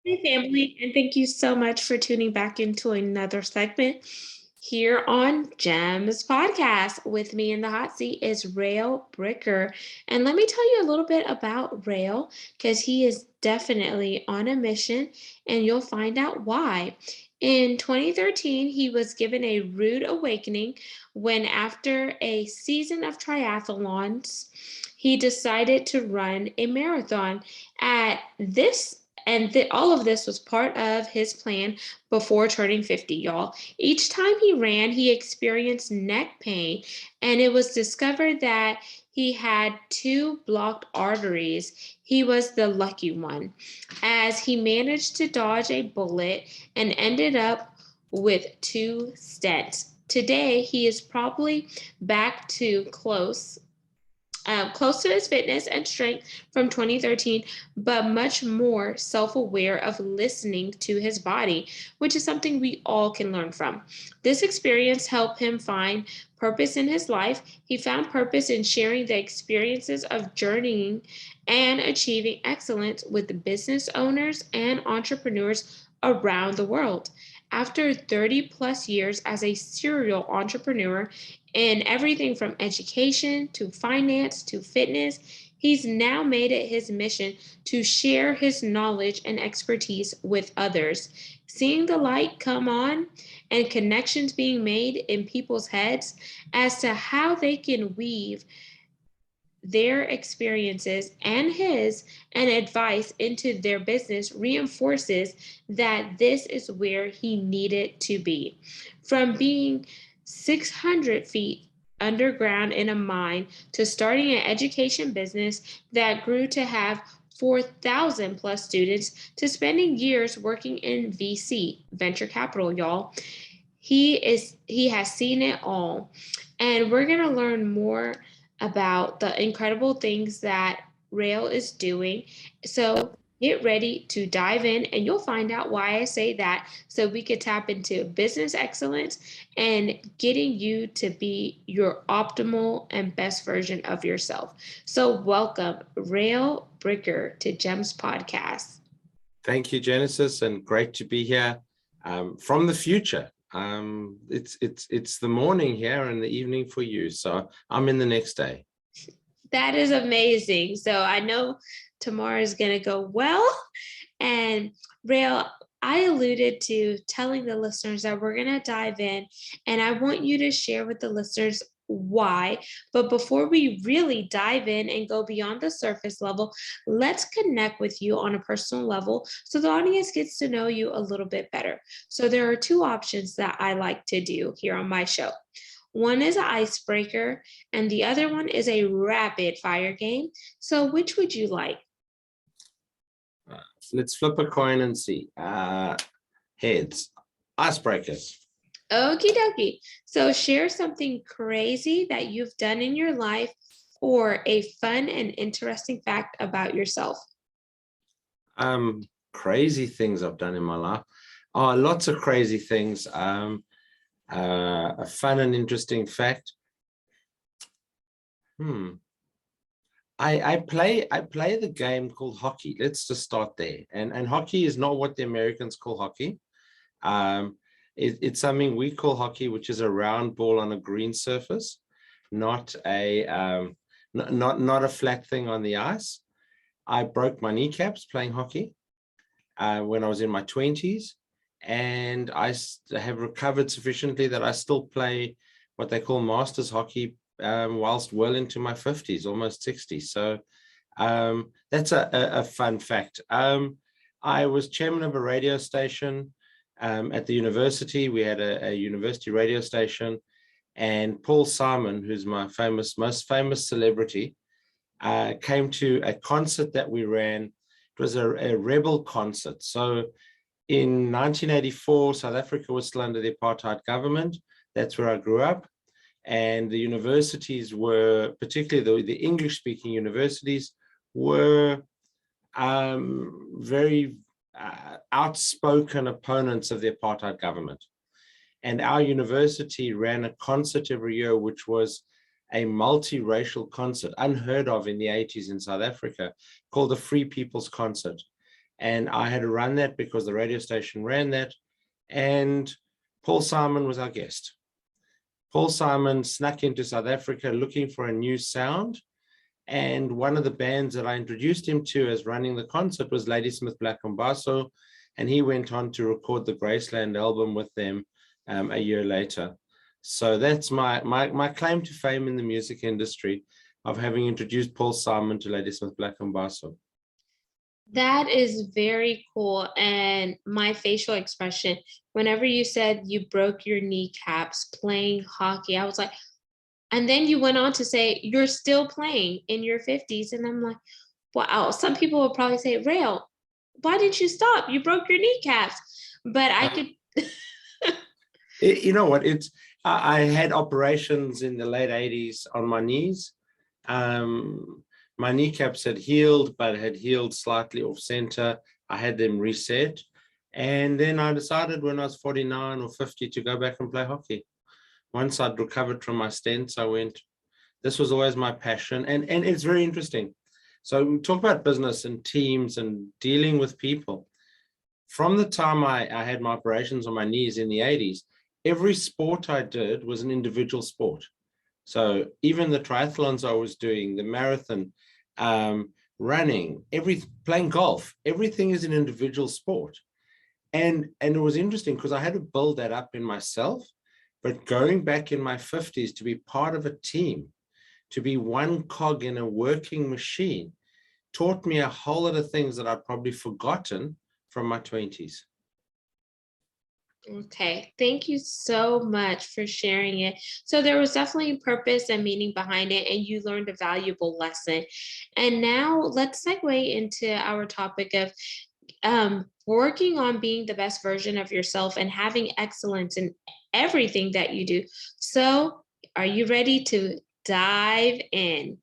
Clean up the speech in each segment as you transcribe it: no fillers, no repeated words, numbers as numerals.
Hey, family, and thank you so much for tuning back into another segment here on Gems Podcast. With me in the hot seat is Rael Bricker. And let me tell you a little bit about Rael because he is definitely on a mission, and you'll find out why. In 2013, he was given a rude awakening when, after a season of triathlons, he decided to run a marathon. At this all of this was part of his plan before turning 50, y'all. Each time he ran, he experienced neck pain, and it was discovered that he had two blocked arteries. He was the lucky one, as he managed to dodge a bullet and ended up with two stents. Today, he is probably back to close to his fitness and strength from 2013, but much more self aware of listening to his body, which is something we all can learn from. This experience helped him find purpose in his life. He found purpose in sharing the experiences of journeying and achieving excellence with business owners and entrepreneurs around the world. After 30 plus years as a serial entrepreneur, in everything from education to finance to fitness, he's now made it his mission to share his knowledge and expertise with others. Seeing the light come on and connections being made in people's heads as to how they can weave their experiences and his and advice into their business reinforces that this is where he needed to be. From being 600 feet underground in a mine to starting an education business that grew to have 4,000 plus students to spending years working in VC, venture capital, y'all. He has seen it all. And we're going to learn more about the incredible things that Rail is doing. So get ready to dive in, and you'll find out why I say that, so we could tap into business excellence and getting you to be your optimal and best version of yourself. So welcome, Rael Bricker, to Gems Podcast. Thank you, Genesis, and great to be here from the future. It's the morning here and the evening for you, so I'm in the next day. That is amazing. So I know tomorrow is going to go well. And Rael, I alluded to telling the listeners that we're going to dive in, and I want you to share with the listeners why. But before we really dive in and go beyond the surface level, let's connect with you on a personal level so the audience gets to know you a little bit better. So there are two options that I like to do here on my show. One is an icebreaker, and the other one is a rapid fire game. So which would you like? Let's flip a coin and see. Heads, icebreakers. Okie dokie. So share something crazy that you've done in your life or a fun and interesting fact about yourself. Crazy things I've done in my life. Oh, lots of crazy things. A fun and interesting fact. I play the game called hockey. Let's just start there. And hockey is not what the Americans call hockey. It's something we call hockey, which is a round ball on a green surface, not a flat thing on the ice. I broke my kneecaps playing hockey when I was in my 20s, and I have recovered sufficiently that I still play what they call masters hockey whilst well into my 50s, almost 60. So that's a fun fact. I was chairman of a radio station at the university. We had a university radio station, and Paul Simon, who's my most famous celebrity, came to a concert that we ran. It was a rebel concert. So in 1984, South Africa was still under the apartheid government. That's where I grew up. And the universities were, particularly the English-speaking universities, were very outspoken opponents of the apartheid government. And our university ran a concert every year, which was a multiracial concert, unheard of in the 80s in South Africa, called the Free People's Concert. And I had to run that because the radio station ran that. And Paul Simon was our guest. Paul Simon snuck into South Africa looking for a new sound. And one of the bands that I introduced him to as running the concert was Ladysmith Black Umbaso. And he went on to record the Graceland album with them a year later. So that's my claim to fame in the music industry, of having introduced Paul Simon to Ladysmith Black Umbaso. That is very cool. And my facial expression, whenever you said you broke your kneecaps playing hockey, I was like, and then you went on to say you're still playing in your 50s. And I'm like, wow. Some people would probably say, Rael, why didn't you stop? You broke your kneecaps. But I could. You know what? I had operations in the late 80s on my knees. My kneecaps had healed, but had healed slightly off center. I had them reset. And then I decided when I was 49 or 50 to go back and play hockey. Once I'd recovered from my stents, I went, this was always my passion. And it's very interesting. So we talk about business and teams and dealing with people. From the time I had my operations on my knees in the 80s, every sport I did was an individual sport. So even the triathlons I was doing, the marathon, running, playing golf, everything is an individual sport. And it was interesting because I had to build that up in myself, but going back in my 50s to be part of a team, to be one cog in a working machine, taught me a whole lot of things that I'd probably forgotten from my 20s. Okay, thank you so much for sharing it. So there was definitely purpose and meaning behind it, and you learned a valuable lesson. And now let's segue into our topic of working on being the best version of yourself and having excellence in everything that you do. So are you ready to dive in?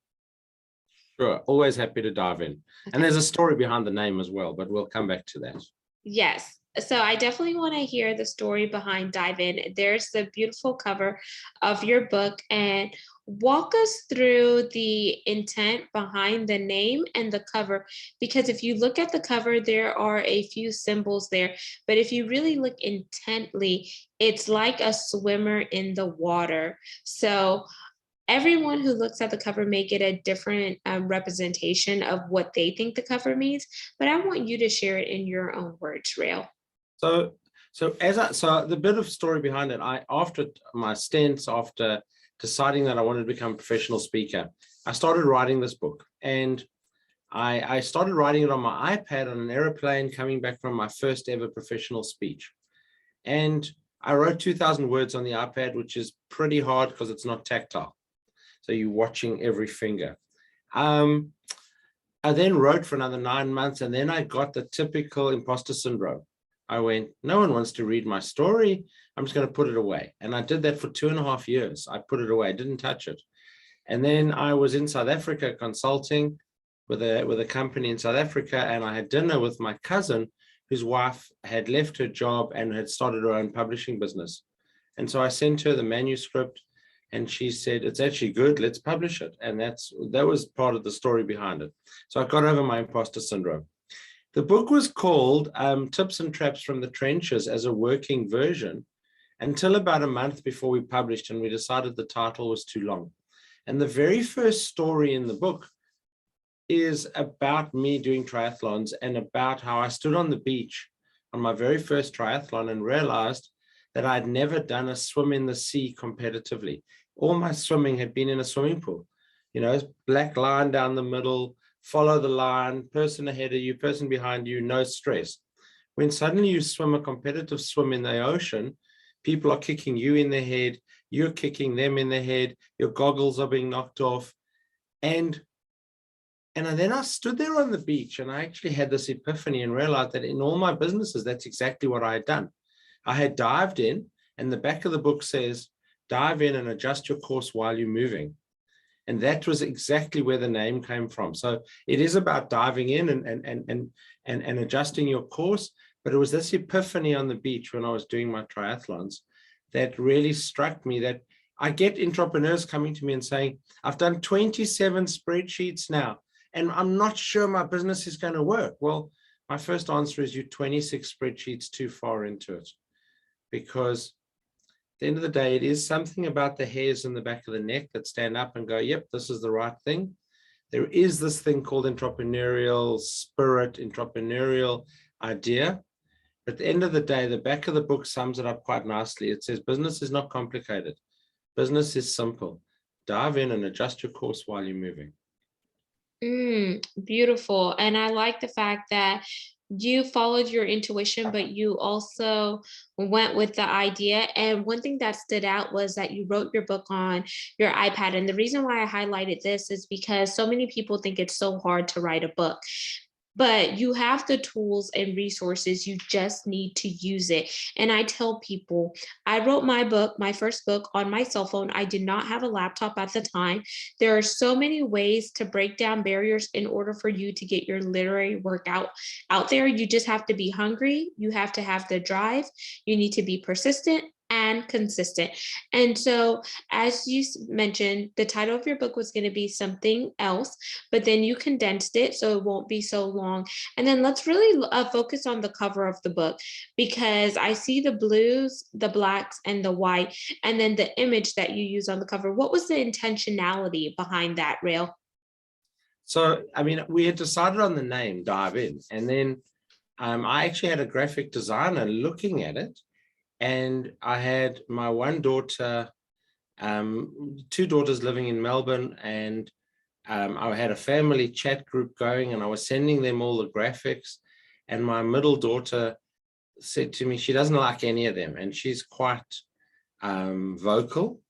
Sure, always happy to dive in. Okay. And there's a story behind the name as well, but we'll come back to that. Yes. So I definitely want to hear the story behind Dive In. There's the beautiful cover of your book, and walk us through the intent behind the name and the cover. Because if you look at the cover, there are a few symbols there, but if you really look intently, it's like a swimmer in the water. So everyone who looks at the cover may get a different representation of what they think the cover means, but I want you to share it in your own words, Rael. So the bit of story behind it, after my stints, after deciding that I wanted to become a professional speaker, I started writing this book, and I started writing it on my iPad on an airplane coming back from my first ever professional speech. And I wrote 2,000 words on the iPad, which is pretty hard because it's not tactile. So you're watching every finger. I then wrote for another 9 months, and then I got the typical imposter syndrome. I went, no one wants to read my story. I'm just going to put it away. And I did that for 2.5 years. I put it away, didn't touch it. And then I was in South Africa consulting with a company in South Africa, and I had dinner with my cousin, whose wife had left her job and had started her own publishing business. And so I sent her the manuscript, and she said, it's actually good, let's publish it. And that was part of the story behind it. So I got over my imposter syndrome. The book was called Tips and Traps from the Trenches as a working version until about a month before we published, and we decided the title was too long. And the very first story in the book is about me doing triathlons and about how I stood on the beach on my very first triathlon and realized that I'd never done a swim in the sea competitively. All my swimming had been in a swimming pool, black line down the middle, follow the line, person ahead of you, person behind you, no stress. When suddenly you swim a competitive swim in the ocean, people are kicking you in the head, you're kicking them in the head, your goggles are being knocked off. And then I stood there on the beach, and I actually had this epiphany and realized that in all my businesses, that's exactly what I had done. I had dived in, and the back of the book says, dive in and adjust your course while you're moving. And that was exactly where the name came from. So it is about diving in and adjusting your course. But it was this epiphany on the beach when I was doing my triathlons that really struck me, that I get entrepreneurs coming to me and saying, I've done 27 spreadsheets now, and I'm not sure my business is going to work. Well, My first answer is you're 26 spreadsheets too far into it, because at the end of the day, it is something about the hairs in the back of the neck that stand up and go, yep, this is the right thing. There is this thing called entrepreneurial spirit, entrepreneurial idea. At the end of the day, the back of the book sums it up quite nicely. It says business is not complicated. Business is simple. Dive in and adjust your course while you're moving. Beautiful. And I like the fact that you followed your intuition, but you also went with the idea. And one thing that stood out was that you wrote your book on your iPad. And the reason why I highlighted this is because so many people think it's so hard to write a book. But you have the tools and resources, you just need to use it. And I tell people, I wrote my book, my first book, on my cell phone. I did not have a laptop at the time. There are so many ways to break down barriers in order for you to get your literary work out there. You just have to be hungry, you have to have the drive, you need to be persistent and consistent. And so, as you mentioned, the title of your book was going to be something else, but then you condensed it so it won't be so long. And then let's really focus on the cover of the book, because I see the blues, the blacks, and the white, and then the image that you use on the cover. What was the intentionality behind that, Rael? So, I mean, we had decided on the name, Dive In, and then I actually had a graphic designer looking at it. And I had my one daughter, two daughters living in Melbourne, and I had a family chat group going, and I was sending them all the graphics. And my middle daughter said to me, she doesn't like any of them, and she's quite vocal.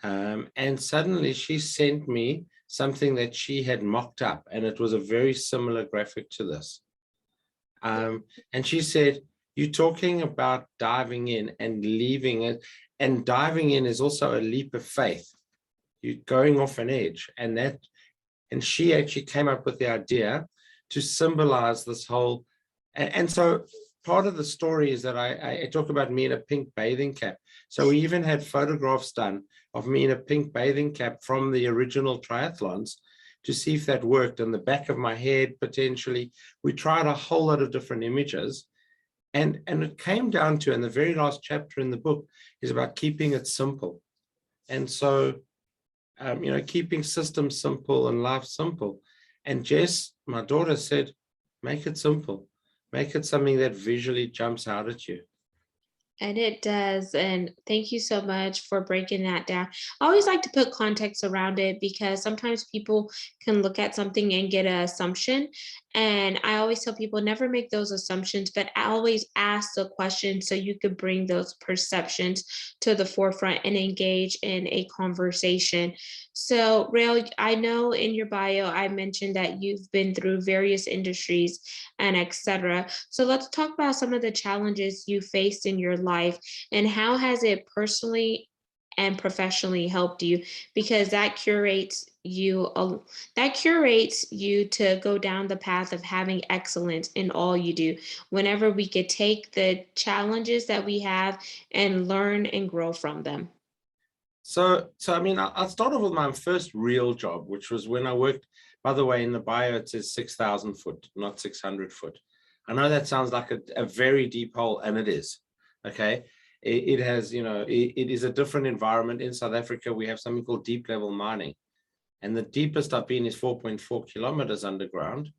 And suddenly she sent me something that she had mocked up, and it was a very similar graphic to this. And she said, you're talking about diving in and leaving it, and diving in is also a leap of faith. You're going off an edge, and she actually came up with the idea to symbolize this whole. And so part of the story is that I talk about me in a pink bathing cap. So we even had photographs done of me in a pink bathing cap from the original triathlons to see if that worked. And the back of my head, potentially, we tried a whole lot of different images. And it came down to, and the very last chapter in the book is about keeping it simple. And so, keeping systems simple and life simple. And Jess, my daughter, said, make it simple. Make it something that visually jumps out at you. And it does. And thank you so much for breaking that down. I always like to put context around it, because sometimes people can look at something and get an assumption. And I always tell people, never make those assumptions, but always ask the question so you could bring those perceptions to the forefront and engage in a conversation. So, Rael, I know in your bio, I mentioned that you've been through various industries and etc. So let's talk about some of the challenges you faced in your life, and how has it personally and professionally helped you, because that curates you to go down the path of having excellence in all you do. Whenever we could take the challenges that we have and learn and grow from them. So I mean, I'll start off with my first real job, which was when I worked. By the way, in the bio, it says 6,000 foot, not 600 foot. I know that sounds like a very deep hole, and it is. Okay. It has, it is a different environment. In South Africa, we have something called deep level mining. And the deepest I've been is 4.4 kilometers underground.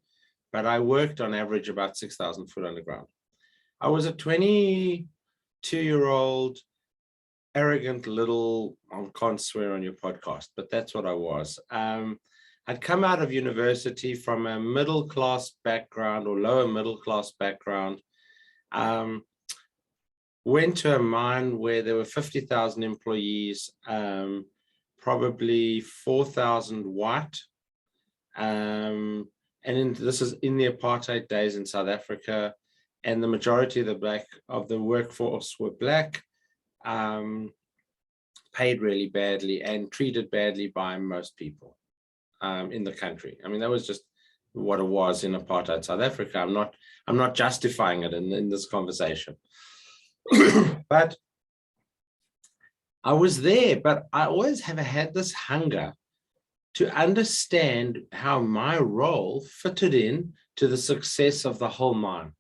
But I worked on average about 6,000 foot underground. I was a 22-year-old arrogant little, I can't swear on your podcast, but that's what I was. I'd come out of university from a middle class background, or lower middle class background. Went to a mine where there were 50,000 employees, probably 4,000 white. And this is in the apartheid days in South Africa, and the majority of the workforce were black. Paid really badly and treated badly by most people in the country. I mean, that was just what it was in apartheid South Africa. I'm not justifying it in this conversation. But I was there, but I always have had this hunger to understand how my role fitted in to the success of the whole mine.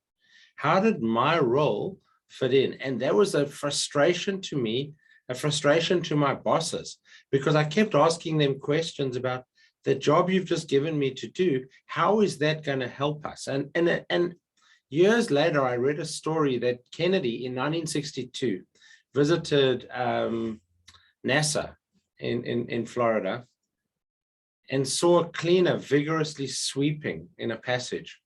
How did my role fit in? And that was a frustration to me, a frustration to my bosses, because I kept asking them questions about the job you've just given me to do. How is that going to help us? And years later, I read a story that Kennedy in 1962 visited NASA in Florida and saw a cleaner vigorously sweeping in a passage.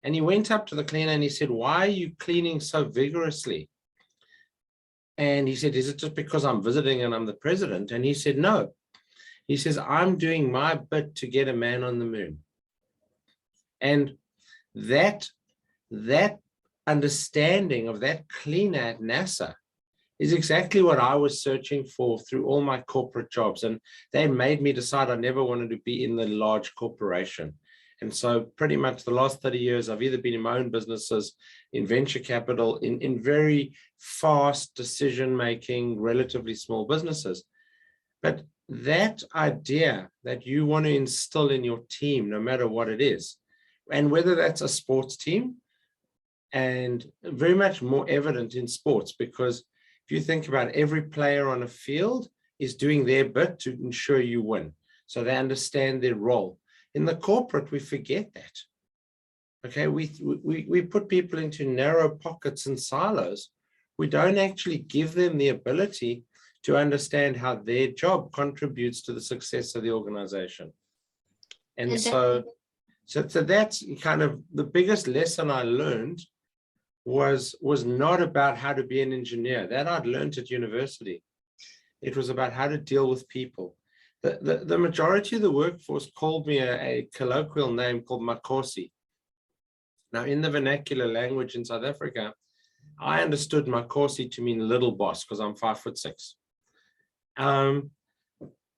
And he went up to the cleaner and he said, "Why are you cleaning so vigorously?" And he said, "Is it just because I'm visiting and I'm the president?" And he said, "No." He says, "I'm doing my bit to get a man on the moon." And that understanding of that cleaner at NASA is exactly what I was searching for through all my corporate jobs. And they made me decide I never wanted to be in the large corporation. And so pretty much the last 30 years, I've either been in my own businesses, in venture capital, in very fast decision-making, relatively small businesses. But that idea that you want to instill in your team, no matter what it is, and whether that's a sports team, and very much more evident in sports, because if you think about it, every player on a field is doing their bit to ensure you win. So they understand their role. In the corporate, we forget that. Okay, we put people into narrow pockets and silos. We don't actually give them the ability to understand how their job contributes to the success of the organization. And so that's kind of the biggest lesson I learned was not about how to be an engineer. That I'd learned at university. It was about how to deal with people. The majority of the workforce called me a colloquial name called Makosi. Now, in the vernacular language in South Africa, I understood Makosi to mean little boss because I'm 5'6".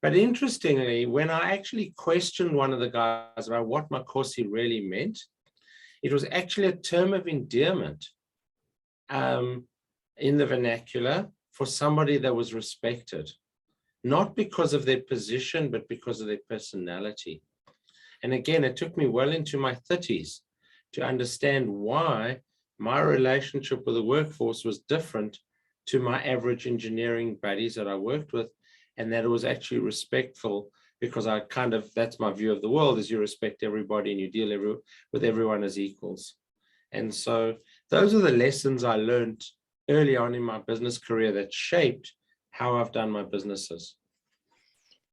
But interestingly, when I actually questioned one of the guys about what Makosi really meant, it was actually a term of endearment in the vernacular for somebody that was respected, not because of their position, but because of their personality. And again, it took me well into my 30s to understand why my relationship with the workforce was different to my average engineering buddies that I worked with, and that it was actually respectful, because I that's my view of the world, is you respect everybody and you deal with everyone as equals. And so those are the lessons I learned early on in my business career that shaped how I've done my businesses.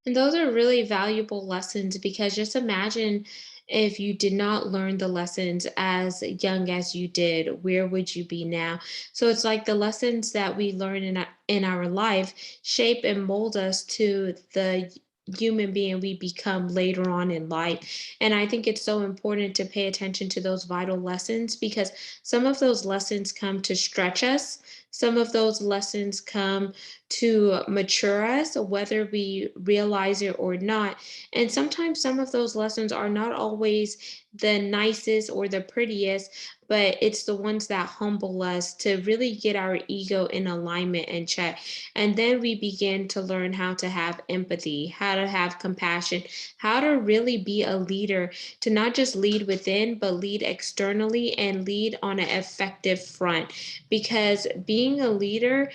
And those are really valuable lessons, because just imagine if you did not learn the lessons as young as you did, where would you be now? So it's like the lessons that we learn in our life shape and mold us to the human being we become later on in life. And I think it's so important to pay attention to those vital lessons, because some of those lessons come to stretch us. Some of those lessons come to mature us, whether we realize it or not. And sometimes some of those lessons are not always the nicest or the prettiest, but it's the ones that humble us to really get our ego in alignment and check. And then we begin to learn how to have empathy, how to have compassion, how to really be a leader, to not just lead within, but lead externally and lead on an effective front. Because being a leader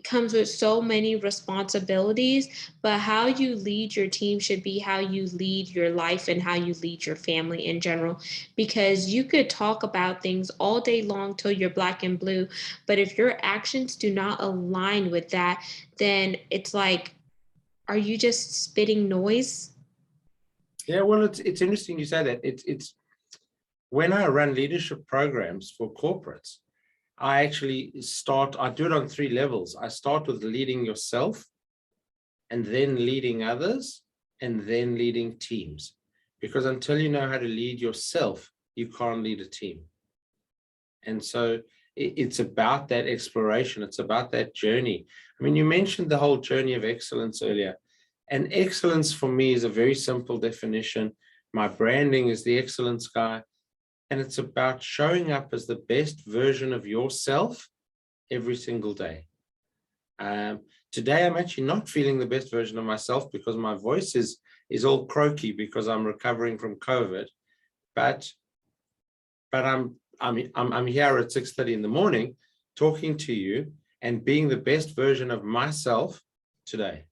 comes with so many responsibilities, but how you lead your team should be how you lead your life and how you lead your family in general. Because you could talk about things all day long till you're black and blue, but if your actions do not align with that, then it's like, are you just spitting noise? Yeah, well, it's interesting you say that. It's when I run leadership programs for corporates, I do it on 3 levels. I start with leading yourself, and then leading others, and then leading teams. Because until you know how to lead yourself, you can't lead a team. And so it's about that exploration. It's about that journey. I mean, you mentioned the whole journey of excellence earlier. And excellence for me is a very simple definition. My branding is the excellence guy. And it's about showing up as the best version of yourself every single day. Today, I'm actually not feeling the best version of myself because my voice is is all croaky because I'm recovering from COVID, but I'm here at 6:30 in the morning talking to you and being the best version of myself today.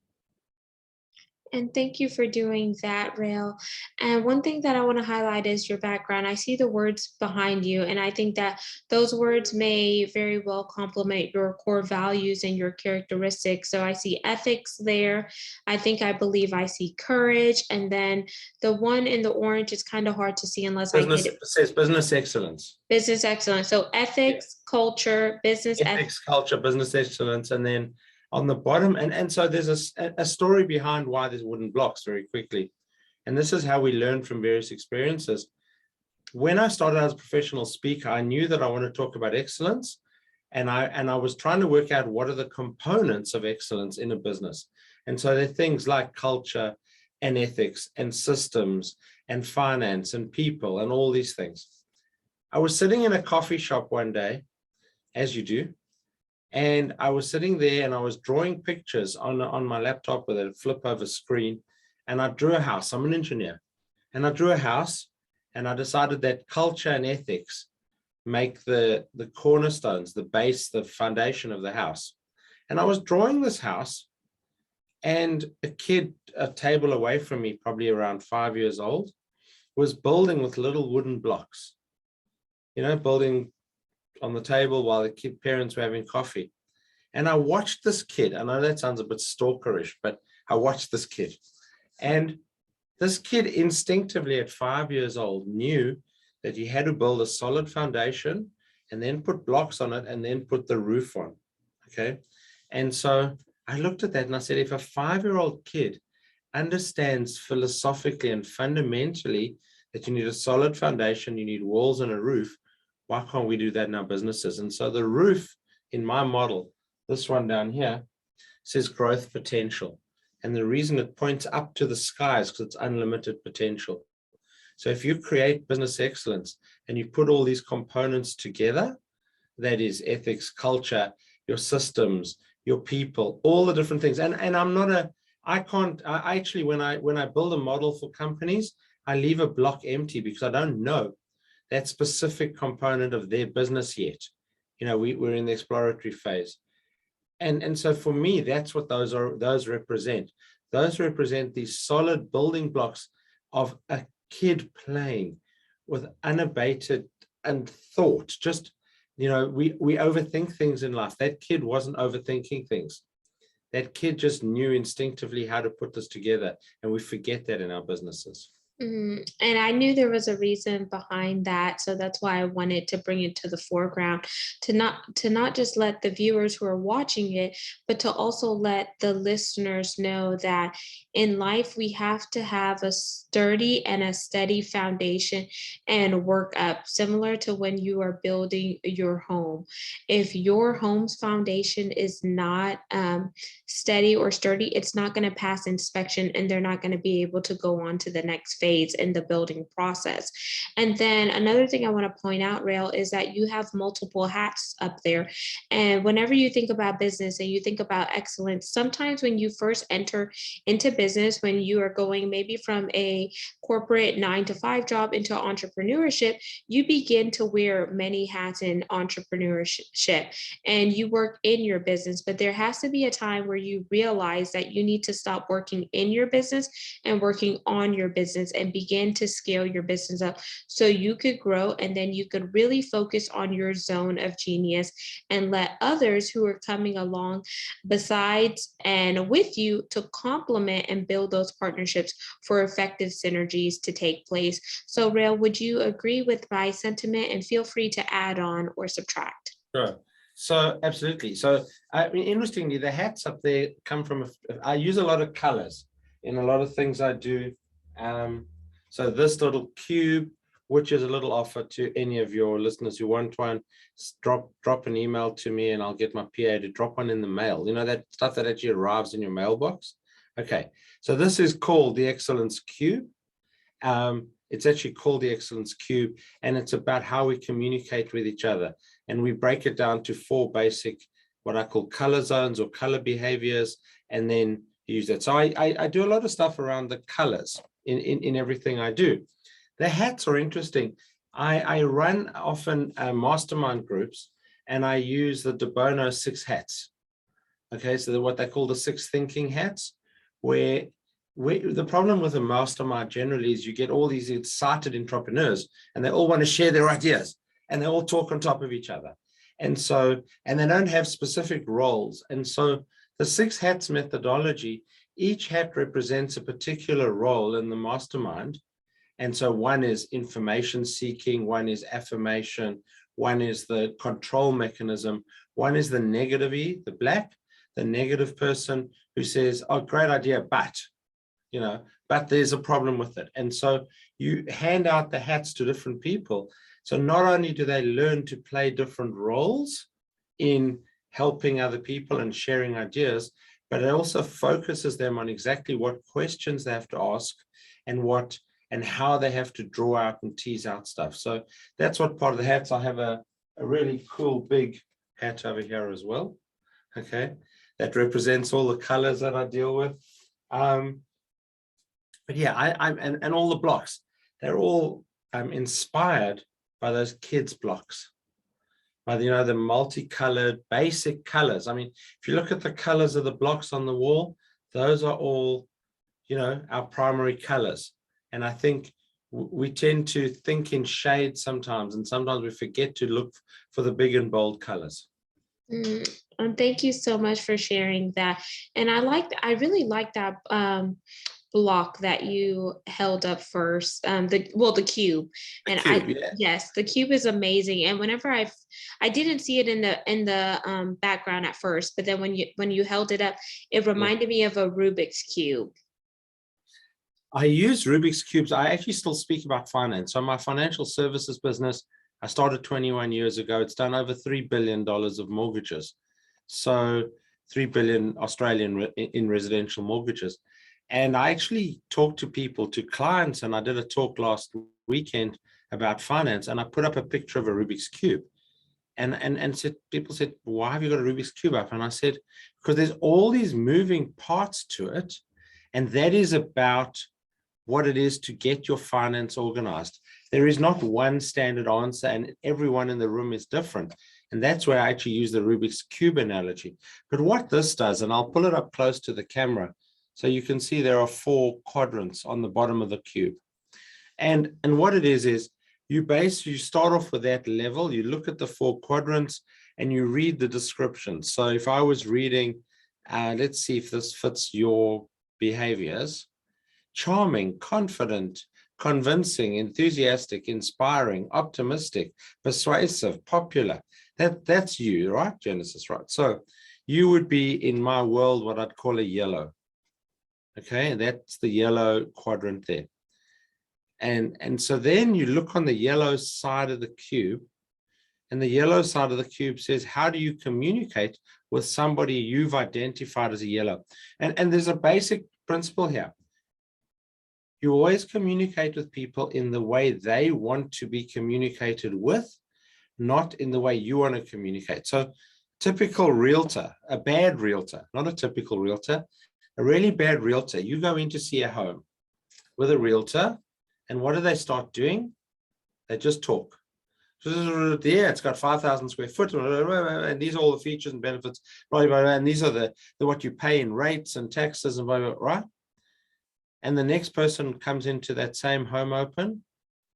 And thank you for doing that, Rael. And one thing that I want to highlight is your background. I see the words behind you, and I think that those words may very well complement your core values and your characteristics. So I see ethics there. I believe I see courage. And then the one in the orange is kind of hard to see unless I hit it. Says business excellence. Business excellence. So ethics, culture, business ethics, culture, business excellence, and then on the bottom, and so there's a story behind why there's wooden blocks very quickly. And this is how we learn from various experiences. When I started as a professional speaker, I knew that I wanted to talk about excellence. And I was trying to work out what are the components of excellence in a business. And so there are things like culture and ethics and systems and finance and people and all these things. I was sitting in a coffee shop one day, as you do, and I was sitting there and I was drawing pictures on my laptop with a flip over screen, and I drew a house. I'm an engineer, and I drew a house, and I decided that culture and ethics make the cornerstones, the base, the foundation of the house. And I was drawing this house, and a kid a table away from me, probably around 5 years old, was building with little wooden blocks, building on the table while the parents were having coffee. And I watched this kid. I know that sounds a bit stalkerish, but I watched this kid. And this kid instinctively at 5 years old knew that he had to build a solid foundation and then put blocks on it and then put the roof on. Okay. And so I looked at that and I said, if a 5-year-old kid understands philosophically and fundamentally that you need a solid foundation, you need walls and a roof, why can't we do that in our businesses? And so the roof in my model, this one down here, says growth potential. And the reason it points up to the sky is because it's unlimited potential. So if you create business excellence and you put all these components together, that is ethics, culture, your systems, your people, all the different things. And I actually, when I build a model for companies, I leave a block empty because I don't know that specific component of their business yet. We're in the exploratory phase. And so for me, that's what those represent. Those represent these solid building blocks of a kid playing with unabated and thought. Just, we overthink things in life. That kid wasn't overthinking things. That kid just knew instinctively how to put this together. And we forget that in our businesses. And I knew there was a reason behind that. So that's why I wanted to bring it to the foreground, to not just let the viewers who are watching it, but to also let the listeners know that in life, we have to have a sturdy and a steady foundation and work up, similar to when you are building your home. If your home's foundation is not steady or sturdy, it's not going to pass inspection and they're not going to be able to go on to the next phase in the building process. And then another thing I want to point out, Rael, is that you have multiple hats up there. And whenever you think about business and you think about excellence, sometimes when you first enter into business, when you are going maybe from a corporate 9-to-5 job into entrepreneurship, you begin to wear many hats in entrepreneurship and you work in your business. But there has to be a time where you realize that you need to stop working in your business and working on your business and begin to scale your business up so you could grow, and then you could really focus on your zone of genius and let others who are coming along besides and with you to complement and build those partnerships for effective synergies to take place. So Rael, would you agree with my sentiment, and feel free to add on or subtract? Sure. So absolutely. So interestingly, the hats up there come from, I use a lot of colors in a lot of things I do. So this little cube, which is a little offer to any of your listeners who want one, drop an email to me and I'll get my PA to drop one in the mail. That stuff that actually arrives in your mailbox. Okay, so this is called the Excellence Cube. It's actually called the Excellence Cube, and it's about how we communicate with each other. And we break it down to 4 basic, what I call color zones or color behaviors. And then use that. So I do a lot of stuff around the colors in everything I do. The hats are interesting. I run often mastermind groups, and I use the De Bono 6 hats. Okay, so what they call the 6 thinking hats, where the problem with a mastermind generally is you get all these excited entrepreneurs, and they all want to share their ideas, and they all talk on top of each other. And they don't have specific roles. And so the 6 hats methodology, each hat represents a particular role in the mastermind. And so one is information seeking, one is affirmation, one is the control mechanism, one is the negative E, the black, the negative person who says, oh, great idea, but there's a problem with it. And so you hand out the hats to different people. So not only do they learn to play different roles in helping other people and sharing ideas, but it also focuses them on exactly what questions they have to ask and how they have to draw out and tease out stuff. So that's what part of the hats. I have a really cool big hat over here as well. Okay, that represents all the colors that I deal with. But yeah, and all the blocks, they're all inspired by those kids' blocks, by the multicolored basic colors. I mean, if you look at the colors of the blocks on the wall, those are all, our primary colors. And I think we tend to think in shades sometimes, and sometimes we forget to look for the big and bold colors. Thank you so much for sharing that. And I really like that block that you held up first, the cube. And yes, the cube is amazing. And whenever I didn't see it in the background at first, but then when you held it up, it reminded me of a Rubik's cube. I use Rubik's cubes. I actually still speak about finance. So my financial services business, I started 21 years ago. It's done over $3 billion of mortgages. So 3 billion Australian in residential mortgages. And I actually talk to people, to clients, and I did a talk last weekend about finance, and I put up a picture of a Rubik's cube. And people said, why have you got a Rubik's cube up? And I said, because there's all these moving parts to it, and that is about what it is to get your finance organized. There is not one standard answer, and everyone in the room is different. And that's where I actually use the Rubik's cube analogy. But what this does, and I'll pull it up close to the camera, so you can see there are 4 quadrants on the bottom of the cube. And what it is you start off with that level, you look at the 4 quadrants, and you read the description. So if I was reading, let's see if this fits your behaviors: charming, confident, convincing, enthusiastic, inspiring, optimistic, persuasive, popular. That's you, right, Genesis, right? So you would be, in my world, what I'd call a yellow. Okay, and that's the yellow quadrant there. And so then you look on the yellow side of the cube, and the yellow side of the cube says, how do you communicate with somebody you've identified as a yellow? And there's a basic principle here. You always communicate with people in the way they want to be communicated with, not in the way you want to communicate. So typical realtor, a bad realtor, not a typical realtor, a really bad realtor, you go in to see a home with a realtor, and what do they start doing? They just talk. Yeah, it's got 5,000 square foot, and these are all the features and benefits, blah, blah, blah, and these are the what you pay in rates and taxes and blah, blah, right? And the next person comes into that same home open,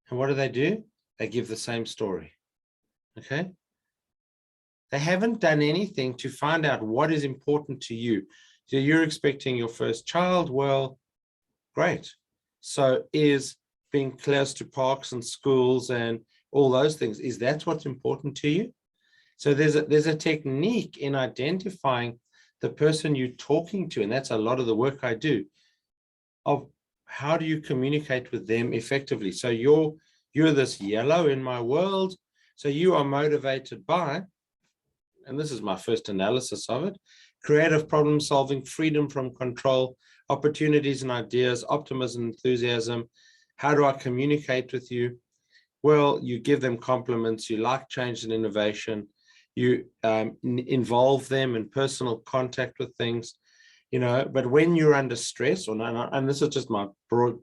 and what do? They give the same story. Okay? They haven't done anything to find out what is important to you. So you're expecting your first child. Well, great. So is being close to parks and schools and all those things, is that what's important to you? So there's a technique in identifying the person you're talking to, and that's a lot of the work I do, of how do you communicate with them effectively. So you're this yellow in my world. So you are motivated by, and this is my first analysis of it, creative problem solving, freedom from control, opportunities and ideas, optimism, enthusiasm. How do I communicate with you? Well, you give them compliments, you like change and innovation, you involve them in personal contact with things, but when you're under stress, and this is just my broad,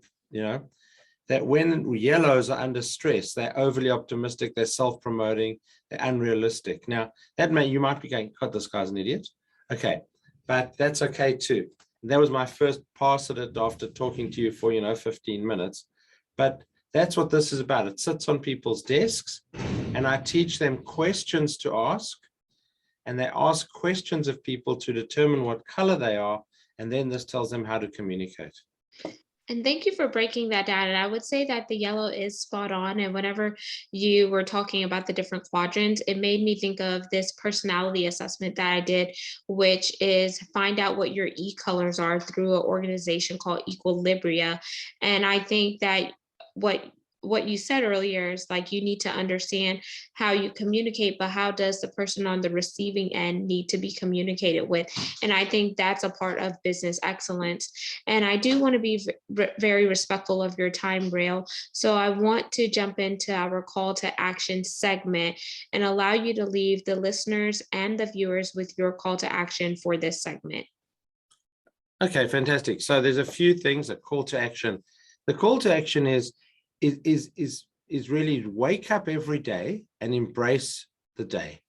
that when yellows are under stress, they're overly optimistic, they're self-promoting, they're unrealistic. Now, you might be going, God, this guy's an idiot. Okay, but that's okay too. That was my first pass at it after talking to you for, 15 minutes. But that's what this is about. It sits on people's desks, and I teach them questions to ask, and they ask questions of people to determine what color they are, and then this tells them how to communicate. And thank you for breaking that down. And I would say that the yellow is spot on. And whenever you were talking about the different quadrants, it made me think of this personality assessment that I did, which is find out what your E colors are through an organization called Equilibria. And I think that what you said earlier is like you need to understand how you communicate, but how does the person on the receiving end need to be communicated with? And I think that's a part of business excellence. And I do want to be very respectful of your time, Rael. So I want to jump into our call to action segment and allow you to leave the listeners and the viewers with your call to action for this segment. Okay, fantastic. So there's a few things, a call to action. The call to action is really wake up every day and embrace the day.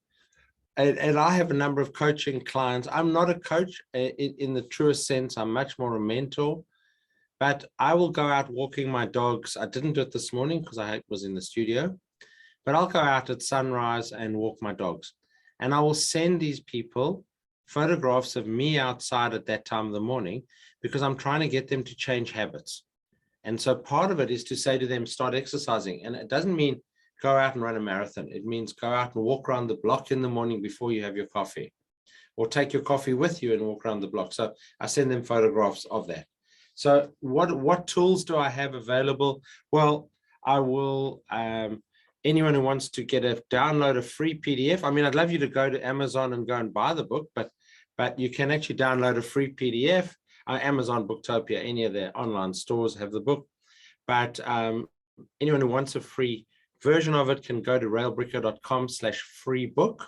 And I have a number of coaching clients. I'm not a coach in the truest sense. I'm much more a mentor, but I will go out walking my dogs. I didn't do it this morning because I was in the studio, but I'll go out at sunrise and walk my dogs. And I will send these people photographs of me outside at that time of the morning because I'm trying to get them to change habits. And so part of it is to say to them, start exercising. And it doesn't mean go out and run a marathon. It means go out and walk around the block in the morning before you have your coffee, or take your coffee with you and walk around the block. So I send them photographs of that. So what tools do I have available? Well, I will, anyone who wants to download a free PDF. I mean, I'd love you to go to Amazon and go and buy the book, but you can actually download a free PDF. Amazon, Booktopia, any of their online stores have the book. But anyone who wants a free version of it can go to raelbricker.com/free book,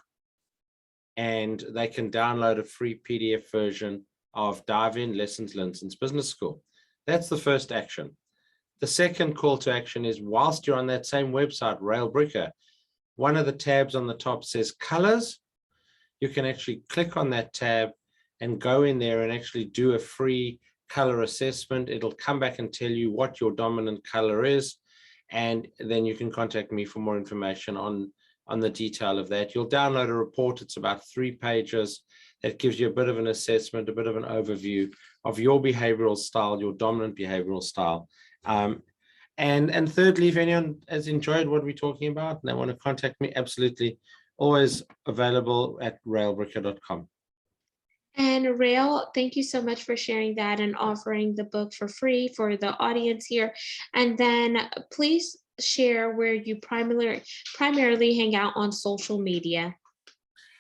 and they can download a free PDF version of Dive In Lessons Learned Since Business School. That's the first action. The second call to action is, whilst you're on that same website, Rael Bricker, one of the tabs on the top says colors. You can actually click on that tab and go in there and actually do a free color assessment. It'll come back and tell you what your dominant color is. And then you can contact me for more information on the detail of that. You'll download a report. It's about 3 pages that gives you a bit of an assessment, a bit of an overview of your behavioral style, your dominant behavioral style. And thirdly, if anyone has enjoyed what we're talking about and they want to contact me, absolutely, always available at raelbricker.com. And Rael, thank you so much for sharing that and offering the book for free for the audience here. And then please share where you primarily hang out on social media.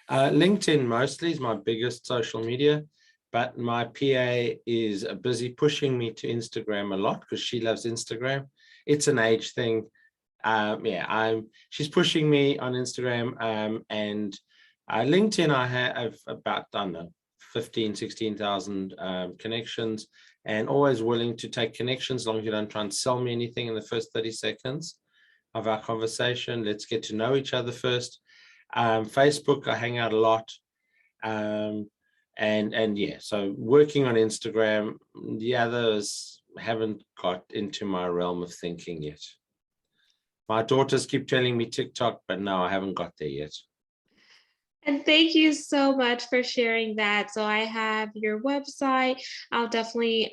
LinkedIn mostly is my biggest social media, but my PA is busy pushing me to Instagram a lot because she loves Instagram. It's an age thing. She's pushing me on Instagram, and LinkedIn I have about, I don't know, 15, 16,000 connections, and always willing to take connections as long as you don't try and sell me anything in the first 30 seconds of our conversation. Let's get to know each other first. Facebook, I hang out a lot. And yeah, so working on Instagram. The others haven't got into my realm of thinking yet. My daughters keep telling me TikTok, but no, I haven't got there yet. And thank you so much for sharing that. So I have your website. I'll definitely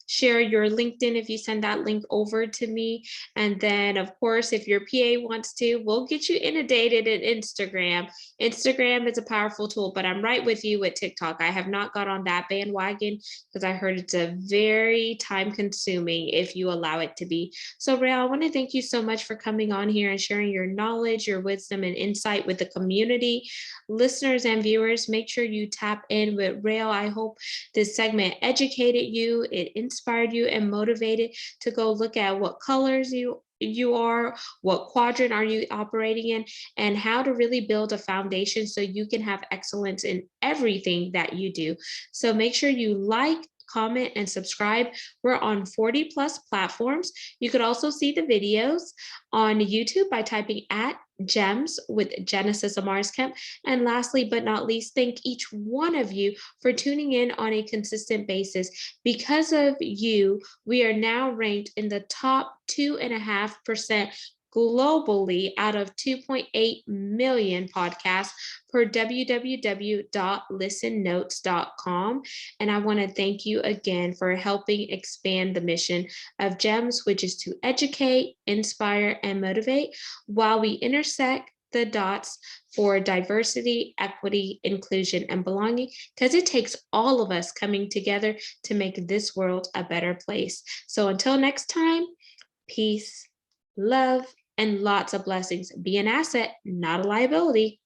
share your LinkedIn if you send that link over to me. And then, of course, if your PA wants to, we'll get you inundated in Instagram. Instagram is a powerful tool, but I'm right with you with TikTok. I have not got on that bandwagon because I heard it's a very time consuming if you allow it to be. So Rael, I want to thank you so much for coming on here and sharing your knowledge, your wisdom, and insight with the community. Listeners and viewers, make sure you tap in with Rael. I hope this segment educated you, it inspired you and motivated to go look at what colors you are, what quadrant are you operating in, and how to really build a foundation so you can have excellence in everything that you do. So make sure you like, comment, and subscribe. We're on 40 plus platforms. You could also see the videos on YouTube by typing at Gems with Genesis Amaris Kemp. And lastly, but not least, thank each one of you for tuning in on a consistent basis. Because of you, we are now ranked in the top 2.5% globally out of 2.8 million podcasts per www.listennotes.com. And I want to thank you again for helping expand the mission of GEMS, which is to educate, inspire, and motivate while we intersect the dots for diversity, equity, inclusion, and belonging, because it takes all of us coming together to make this world a better place. So until next time, peace, love, and lots of blessings. Be an asset, not a liability.